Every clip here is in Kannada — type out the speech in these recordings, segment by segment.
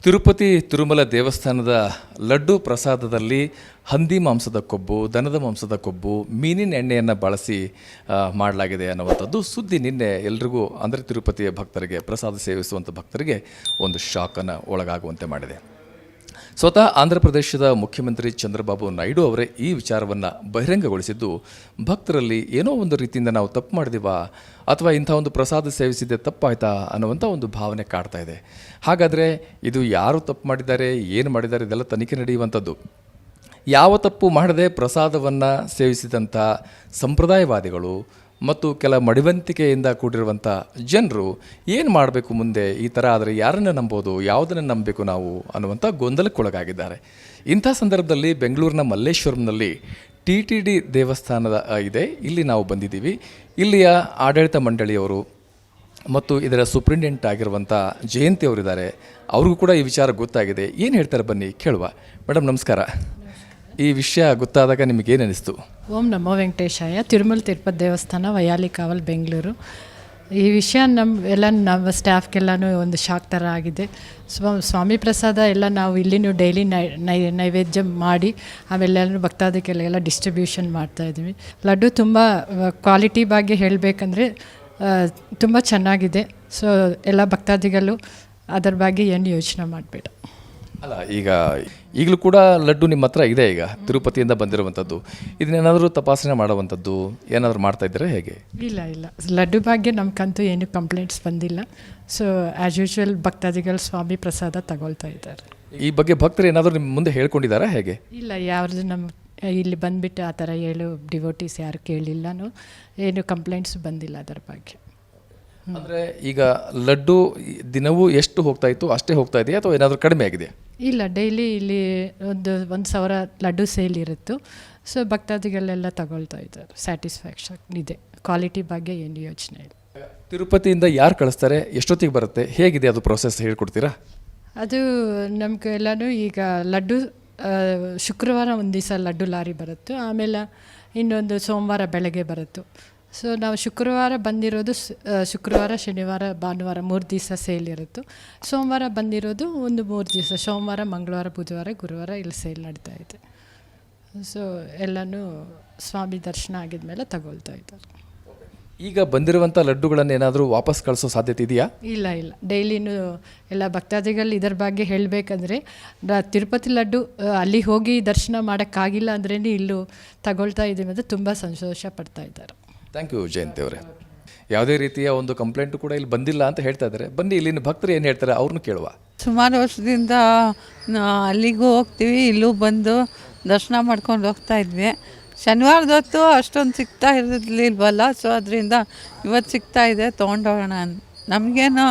ತಿರುಪತಿ ತಿರುಮಲ ದೇವಸ್ಥಾನದ ಲಡ್ಡು ಪ್ರಸಾದದಲ್ಲಿ ಹಂದಿ ಮಾಂಸದ ಕೊಬ್ಬು, ದನದ ಮಾಂಸದ ಕೊಬ್ಬು, ಮೀನಿನ ಎಣ್ಣೆಯನ್ನು ಬಳಸಿ ಮಾಡಲಾಗಿದೆ ಅನ್ನುವಂಥದ್ದು ಸುದ್ದಿ ನಿನ್ನೆ ಎಲ್ರಿಗೂ, ಅಂದರೆ ತಿರುಪತಿಯ ಭಕ್ತರಿಗೆ, ಪ್ರಸಾದ ಸೇವಿಸುವಂಥ ಭಕ್ತರಿಗೆ ಒಂದು ಶಾಕನ್ನು ಒಳಗಾಗುವಂತೆ ಮಾಡಿದೆ. ಸ್ವತಃ ಆಂಧ್ರ ಪ್ರದೇಶದ ಮುಖ್ಯಮಂತ್ರಿ ಚಂದ್ರಬಾಬು ನಾಯ್ಡು ಅವರೇ ಈ ವಿಚಾರವನ್ನು ಬಹಿರಂಗಗೊಳಿಸಿದ್ದು, ಭಕ್ತರಲ್ಲಿ ಏನೋ ಒಂದು ರೀತಿಯಿಂದ ನಾವು ತಪ್ಪು ಮಾಡಿದೀವಾ ಅಥವಾ ಇಂಥ ಒಂದು ಪ್ರಸಾದ ಸೇವಿಸಿದ್ದೆ ತಪ್ಪಾಯ್ತಾ ಅನ್ನುವಂಥ ಒಂದು ಭಾವನೆ ಕಾಡ್ತಾ ಇದೆ. ಹಾಗಾದರೆ ಇದು ಯಾರು ತಪ್ಪು ಮಾಡಿದ್ದಾರೆ, ಏನು ಮಾಡಿದ್ದಾರೆ, ಇದೆಲ್ಲ ತನಿಖೆ ನಡೆಯುವಂಥದ್ದು. ಯಾವ ತಪ್ಪು ಮಾಡದೆ ಪ್ರಸಾದವನ್ನು ಸೇವಿಸಿದಂಥ ಸಂಪ್ರದಾಯವಾದಿಗಳು ಮತ್ತು ಕೆಲ ಮಡಿವಂತಿಕೆಯಿಂದ ಕೂಡಿರುವಂಥ ಜನರು ಏನು ಮಾಡಬೇಕು ಮುಂದೆ, ಈ ಥರ ಆದರೆ ಯಾರನ್ನು ನಂಬೋದು, ಯಾವುದನ್ನು ನಂಬಬೇಕು ನಾವು ಅನ್ನುವಂಥ ಗೊಂದಲಕ್ಕೊಳಗಾಗಿದ್ದಾರೆ. ಇಂಥ ಸಂದರ್ಭದಲ್ಲಿ ಬೆಂಗಳೂರಿನ ಮಲ್ಲೇಶ್ವರಂನಲ್ಲಿ TTD ದೇವಸ್ಥಾನದ ಇದೆ, ಇಲ್ಲಿ ನಾವು ಬಂದಿದ್ದೀವಿ. ಇಲ್ಲಿಯ ಆಡಳಿತ ಮಂಡಳಿಯವರು ಮತ್ತು ಇದರ ಸೂಪ್ರಿಂಟೆಂಡೆಂಟ್ ಆಗಿರುವಂಥ ಜಯಂತಿ ಅವರಿದ್ದಾರೆ. ಅವ್ರಿಗೂ ಕೂಡ ಈ ವಿಚಾರ ಗೊತ್ತಾಗಿದೆ. ಏನು ಹೇಳ್ತಾರೆ ಬನ್ನಿ ಕೇಳುವ. ಮೇಡಮ್ ನಮಸ್ಕಾರ. ಈ ವಿಷಯ ಗೊತ್ತಾದಾಗ ನಿಮಗೇನು ಅನಿಸ್ತು? ಓಂ ನಮೋ ವೆಂಕಟೇಶಾಯ. ತಿರುಮಲ ತಿರುಪತಿ ದೇವಸ್ಥಾನ, ವೈಯಾಲಿ ಕಾವಲ್, ಬೆಂಗಳೂರು. ಈ ವಿಷಯ ನಮ್ಮ ಸ್ಟಾಫ್ಗೆಲ್ಲನೂ ಒಂದು ಶಾಕ್ ಥರ ಆಗಿದೆ. ಸ್ವಾಮಿ ಪ್ರಸಾದ ಎಲ್ಲ ನಾವು ಇಲ್ಲಿನೂ ಡೈಲಿ ನೈವೇದ್ಯ ಮಾಡಿ ಆಮೇಲೆ ಭಕ್ತಾದಿಗೆಲ್ಲ ಡಿಸ್ಟ್ರಿಬ್ಯೂಷನ್ ಮಾಡ್ತಾಯಿದ್ವಿ. ಲಡ್ಡು ತುಂಬ ಕ್ವಾಲಿಟಿ ಬಗ್ಗೆ ಹೇಳಬೇಕಂದ್ರೆ ತುಂಬ ಚೆನ್ನಾಗಿದೆ. ಸೊ ಎಲ್ಲ ಭಕ್ತಾದಿಗಳು ಅದರ ಬಗ್ಗೆ ಏನು ಯೋಚನೆ ಮಾಡಬೇಡ. ಅಲ್ಲ, ಈಗಲೂ ಕೂಡ ಲಡ್ಡು ನಿಮ್ಮ ಹತ್ರ ಇದೆ, ಈಗ ತಿರುಪತಿಯಿಂದ ಬಂದಿರುವಂಥದ್ದು. ಇದನ್ನೇನಾದರೂ ತಪಾಸಣೆ ಮಾಡುವಂಥದ್ದು ಏನಾದರೂ ಮಾಡ್ತಾ ಇದ್ದೀರಾ, ಹೇಗೆ? ಇಲ್ಲ, ಲಡ್ಡು ಬಗ್ಗೆ ನಮ್ಗಂತೂ ಏನು ಕಂಪ್ಲೇಂಟ್ಸ್ ಬಂದಿಲ್ಲ. ಸೊ ಆ್ಯಸ್ ಯೂಶ್ವಲ್ ಭಕ್ತಾದಿಗಳು ಸ್ವಾಮಿ ಪ್ರಸಾದ ತಗೊಳ್ತಾ ಇದ್ದಾರೆ. ಈ ಬಗ್ಗೆ ಭಕ್ತರು ಏನಾದರೂ ನಿಮ್ಮ ಮುಂದೆ ಹೇಳ್ಕೊಂಡಿದ್ದಾರಾ, ಹೇಗೆ? ಇಲ್ಲ, ಯಾವ್ದು ನಮ್ಮ ಇಲ್ಲಿ ಬಂದುಬಿಟ್ಟು ಆ ಥರ ಡಿವೋಟೀಸ್ ಯಾರು ಕೇಳಿಲ್ಲನೂ, ಏನು ಕಂಪ್ಲೇಂಟ್ಸ್ ಬಂದಿಲ್ಲ ಅದರ ಬಗ್ಗೆ. ಅಂದರೆ ಈಗ ಲಡ್ಡು ದಿನವೂ ಎಷ್ಟು ಹೋಗ್ತಾ ಇತ್ತು ಅಷ್ಟೇ ಹೋಗ್ತಾ ಇದೆಯಾ ಅಥವಾ ಏನಾದರೂ ಕಡಿಮೆ ಆಗಿದೆ? ಇಲ್ಲ, ಡೈಲಿ ಇಲ್ಲಿ 1,000 ಲಡ್ಡು ಸೇಲ್ ಇರುತ್ತೆ. ಸೊ ಭಕ್ತಾದಿಗಳೆಲ್ಲ ತಗೊಳ್ತಾ ಇದ್ದಾರೆ. ಸ್ಯಾಟಿಸ್ಫ್ಯಾಕ್ಷನ್ ಇದೆ. ಕ್ವಾಲಿಟಿ ಬಗ್ಗೆ ಏನು ಯೋಚನೆ ಇಲ್ಲ. ತಿರುಪತಿಯಿಂದ ಯಾರು ಕಳಿಸ್ತಾರೆ, ಎಷ್ಟೊತ್ತಿಗೆ ಬರುತ್ತೆ, ಹೇಗಿದೆ ಅದು ಪ್ರೋಸೆಸ್ ಹೇಳ್ಕೊಡ್ತೀರಾ? ಅದು ನಮಗೆಲ್ಲನೂ ಈಗ ಲಡ್ಡು ಶುಕ್ರವಾರ ಒಂದು ದಿವಸ ಲಡ್ಡು ಲಾರಿ ಬರುತ್ತೆ, ಆಮೇಲೆ ಇನ್ನೊಂದು ಸೋಮವಾರ ಬೆಳಗ್ಗೆ ಬರುತ್ತೆ. ಸೊ ನಾವು ಶುಕ್ರವಾರ ಬಂದಿರೋದು ಶುಕ್ರವಾರ, ಶನಿವಾರ, ಭಾನುವಾರ 3 ದಿವಸ ಸೇಲ್ ಇರುತ್ತೆ. ಸೋಮವಾರ ಬಂದಿರೋದು ಒಂದು 3 ದಿವಸ, ಸೋಮವಾರ, ಮಂಗಳವಾರ, ಬುಧವಾರ, ಗುರುವಾರ ಇಲ್ಲಿ ಸೇಲ್ ನಡೀತಾ ಇದೆ. ಸೊ ಎಲ್ಲನೂ ಸ್ವಾಮಿ ದರ್ಶನ ಆಗಿದ ತಗೊಳ್ತಾ ಇದ್ದಾರೆ. ಈಗ ಬಂದಿರುವಂಥ ಲಡ್ಡುಗಳನ್ನು ಏನಾದರೂ ವಾಪಸ್ ಕಳಿಸೋ ಸಾಧ್ಯತೆ ಇದೆಯಾ? ಇಲ್ಲ, ಡೈಲಿನೂ ಎಲ್ಲ ಭಕ್ತಾದಿಗಳು ಇದರ ಬಗ್ಗೆ ಹೇಳಬೇಕಂದ್ರೆ, ತಿರುಪತಿ ಲಡ್ಡು ಅಲ್ಲಿ ಹೋಗಿ ದರ್ಶನ ಮಾಡೋಕ್ಕಾಗಿಲ್ಲ ಅಂದ್ರೇ ಇಲ್ಲೂ ತಗೊಳ್ತಾ ಇದ್ದೀವಿ ಅಂತ ತುಂಬ ಸಂತೋಷ ಪಡ್ತಾ ಇದ್ದಾರೆ. ಥ್ಯಾಂಕ್ ಯು ಜಯಂತಿ ಅವರೇ. ಯಾವುದೇ ರೀತಿಯ ಒಂದು ಕಂಪ್ಲೇಂಟು ಕೂಡ ಇಲ್ಲಿ ಬಂದಿಲ್ಲ ಅಂತ ಹೇಳ್ತಾ ಇದ್ದಾರೆ. ಬನ್ನಿ ಇಲ್ಲಿನ ಭಕ್ತರು ಏನು ಹೇಳ್ತಾರೆ ಅವ್ರನ್ನೂ ಕೇಳುವ. ಸುಮಾರು ವರ್ಷದಿಂದ ಅಲ್ಲಿಗೂ ಹೋಗ್ತೀವಿ, ಇಲ್ಲೂ ಬಂದು ದರ್ಶನ ಮಾಡ್ಕೊಂಡು ಹೋಗ್ತಾ ಇದ್ವಿ. ಶನಿವಾರದ ಹೊತ್ತು ಅಷ್ಟೊಂದು ಸಿಗ್ತಾ ಇರಲಿಲ್ವಲ್ಲ, ಸೊ ಅದರಿಂದ ಇವತ್ತು ಸಿಗ್ತಾ ಇದೆ, ತೊಗೊಂಡೋಗೋಣ ಅಂತ. ನಮಗೇನು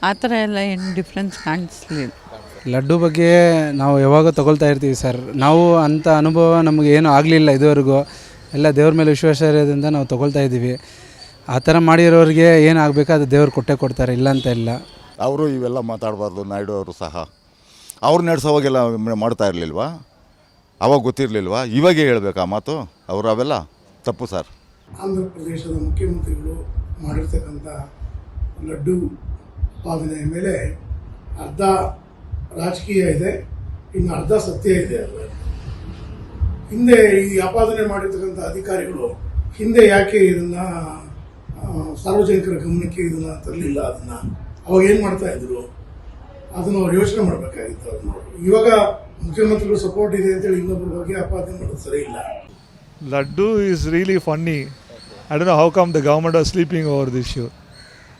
ಆ ಥರ ಎಲ್ಲ ಏನು ಡಿಫ್ರೆನ್ಸ್ ಕಾಣಿಸ್ಲಿಲ್ಲ. ಲಡ್ಡು ಬಗ್ಗೆ ನಾವು ಯಾವಾಗ ತೊಗೊಳ್ತಾ ಇರ್ತೀವಿ ಸರ್. ನಾವು ಅಂಥ ಅನುಭವ ನಮಗೆ ಏನೂ ಆಗಲಿಲ್ಲ ಇದುವರೆಗೂ. ಎಲ್ಲ ದೇವ್ರ ಮೇಲೆ ವಿಶ್ವಾಸ ಇರೋದ್ರಿಂದ ನಾವು ತೊಗೊಳ್ತಾ ಇದ್ದೀವಿ. ಆ ಥರ ಮಾಡಿರೋರಿಗೆ ಏನಾಗಬೇಕು ಅದು ದೇವ್ರು ಕೊಟ್ಟೇ ಕೊಡ್ತಾರೆ, ಇಲ್ಲ ಅಂತ ಇಲ್ಲ. ಅವರು ಇವೆಲ್ಲ ಮಾತಾಡಬಾರ್ದು. ನಾಯ್ಡು ಅವರು ಸಹ ಅವ್ರು ನಡೆಸೋವಾಗೆಲ್ಲ ಮಾಡ್ತಾ ಇರಲಿಲ್ವಾ, ಅವಾಗ ಗೊತ್ತಿರಲಿಲ್ವಾ? ಇವಾಗೇ ಹೇಳ್ಬೇಕು ಆ ಮಾತು. ಅವರು ಅವೆಲ್ಲ ತಪ್ಪು ಸರ್. ಆಂಧ್ರ ಪ್ರದೇಶದ ಮುಖ್ಯಮಂತ್ರಿಗಳು ಮಾಡಿರ್ತಕ್ಕಂಥ ಲಡ್ಡು ಉತ್ಪಾದನೆಯ ಮೇಲೆ ಅರ್ಧ ರಾಜಕೀಯ ಇದೆ, ಇನ್ನು ಅರ್ಧ ಸತ್ಯ ಇದೆ. ಹಿಂದೆ ಈ ಆಪಾದನೆ ಮಾಡಿರ್ತಕ್ಕಂಥ ಅಧಿಕಾರಿಗಳು ಹಿಂದೆ ಯಾಕೆ ಇದನ್ನು ಸಾರ್ವಜನಿಕರ ಗಮನಕ್ಕೆ ಇದನ್ನು ತರಲಿಲ್ಲ? ಅದನ್ನು ಅವಾಗ ಏನು ಮಾಡ್ತಾ ಇದ್ರು, ಅದನ್ನು ಅವ್ರು ಯೋಚನೆ ಮಾಡಬೇಕಾಗಿತ್ತು. ಅದನ್ನು ಇವಾಗ ಮುಖ್ಯಮಂತ್ರಿಗಳು ಸಪೋರ್ಟ್ ಇದೆ ಅಂತೇಳಿ ಇನ್ನೊಬ್ಬರ ಬಗ್ಗೆ ಆಪಾದನೆ ಮಾಡೋದು ಸರಿ ಇಲ್ಲ. Laddu is really funny. I don't know how come the government are sleeping over this issue,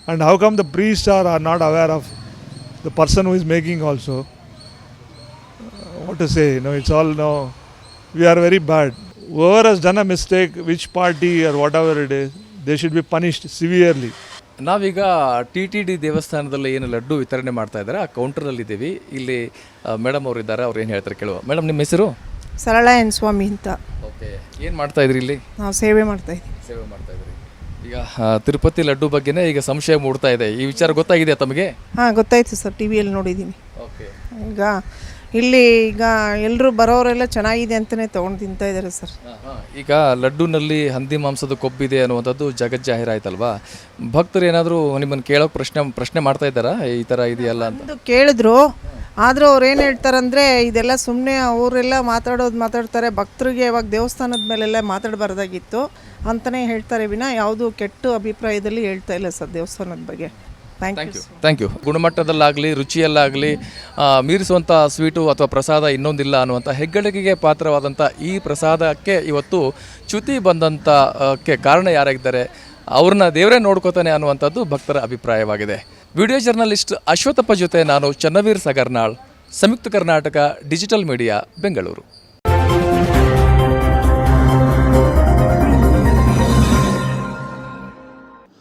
and how come the priests are not aware of the person who is making also. What to say? It's all now. We are very bad. Whoever has done a mistake, which party or whatever it is, they should be punished severely. ನಾವೀಗ TTD ದೇವಸ್ಥಾನದಲ್ಲಿ ಏನು ಲಡ್ಡು ವಿತರಣೆ ಮಾಡ್ತಾ ಇದ್ದಾರೆ ಆ ಕೌಂಟರಲ್ಲಿದ್ದೀವಿ. ಇಲ್ಲಿ ಮೇಡಮ್ ಅವರು ಇದ್ದಾರೆ, ಅವ್ರು ಏನು ಹೇಳ್ತಾರೆ ಕೇಳುವ. ಮೇಡಮ್, ನಿಮ್ಮ ಹೆಸರು? ಸರಳ ಎನ್ ಸ್ವಾಮಿ ಅಂತ. ಓಕೆ, ಏನು ಮಾಡ್ತಾ ಇದ್ರಿ ಇಲ್ಲಿ? ನಾವು ಸೇವೆ ಮಾಡ್ತಾ ಇದ್ರಿ. ಈಗ ತಿರುಪತಿ ಲಡ್ಡು ಬಗ್ಗೆನೇ ಈಗ ಸಂಶಯ ಮೂಡ್ತಾ ಇದೆ. ಈ ವಿಚಾರ ಗೊತ್ತಾಗಿದೆಯಾ ತಮಗೆ? ಹಾಂ, ಗೊತ್ತಾಯ್ತು ಸರ್, ಟಿವಿಯಲ್ಲಿ ನೋಡಿದ್ದೀನಿ. ಓಕೆ, ಈಗ ಇಲ್ಲಿ ಎಲ್ಲರೂ ಬರೋರೆಲ್ಲ ಚೆನ್ನಾಗಿದೆ ಅಂತಲೇ ತೊಗೊಂಡು ತಿಂತಾ ಇದ್ದಾರೆ ಸರ್. ಈಗ ಲಡ್ಡುನಲ್ಲಿ ಹಂದಿ ಮಾಂಸದ ಕೊಬ್ಬಿದೆ ಅನ್ನುವಂಥದ್ದು ಜಗಜ್ಜಾಹೀರಾಯ್ತಲ್ವಾ? ಭಕ್ತರು ಏನಾದರೂ ನಿಮ್ಮನ್ನು ಕೇಳೋಕೆ ಪ್ರಶ್ನೆ ಮಾಡ್ತಾ ಇದ್ದಾರಾ, ಈ ಥರ ಇದೆಯಲ್ಲ ಅಂತ? ಕೇಳಿದ್ರು, ಆದರೂ ಅವ್ರು ಏನು ಹೇಳ್ತಾರಂದರೆ ಇದೆಲ್ಲ ಸುಮ್ಮನೆ ಅವರೆಲ್ಲ ಮಾತಾಡ್ತಾರೆ, ಭಕ್ತರಿಗೆ ಇವಾಗ ದೇವಸ್ಥಾನದ ಮೇಲೆಲ್ಲ ಮಾತಾಡಬಾರ್ದಾಗಿತ್ತು ಅಂತಲೇ ಹೇಳ್ತಾರೆ ವಿನ ಯಾವುದು ಕೆಟ್ಟ ಅಭಿಪ್ರಾಯದಲ್ಲಿ ಹೇಳ್ತಾ ಇಲ್ಲ ಸರ್ ದೇವಸ್ಥಾನದ ಬಗ್ಗೆ. Thank you. ಗುಣಮಟ್ಟದಲ್ಲಾಗಲಿ ರುಚಿಯಲ್ಲಾಗಲಿ ಮೀರಿಸುವಂಥ ಸ್ವೀಟು ಅಥವಾ ಪ್ರಸಾದ ಇನ್ನೊಂದಿಲ್ಲ ಅನ್ನುವಂಥ ಹೆಗ್ಗಳಿಕೆಗೆ ಪಾತ್ರವಾದಂಥ ಈ ಪ್ರಸಾದಕ್ಕೆ ಇವತ್ತು ಚ್ಯುತಿ ಬಂದಂಥ ಕಾರಣ ಯಾರಾಗಿದ್ದಾರೆ, ಅವ್ರನ್ನ ದೇವರೇ ನೋಡ್ಕೋತಾನೆ ಅನ್ನುವಂಥದ್ದು ಭಕ್ತರ ಅಭಿಪ್ರಾಯವಾಗಿದೆ. ವಿಡಿಯೋ ಜರ್ನಲಿಸ್ಟ್ ಅಶ್ವಥಪ್ಪ ಜೊತೆ ನಾನು ಚನ್ನವೀರ್ ಸಗರ್ನಾಳ್, ಸಂಯುಕ್ತ ಕರ್ನಾಟಕ ಡಿಜಿಟಲ್ ಮೀಡಿಯಾ, ಬೆಂಗಳೂರು.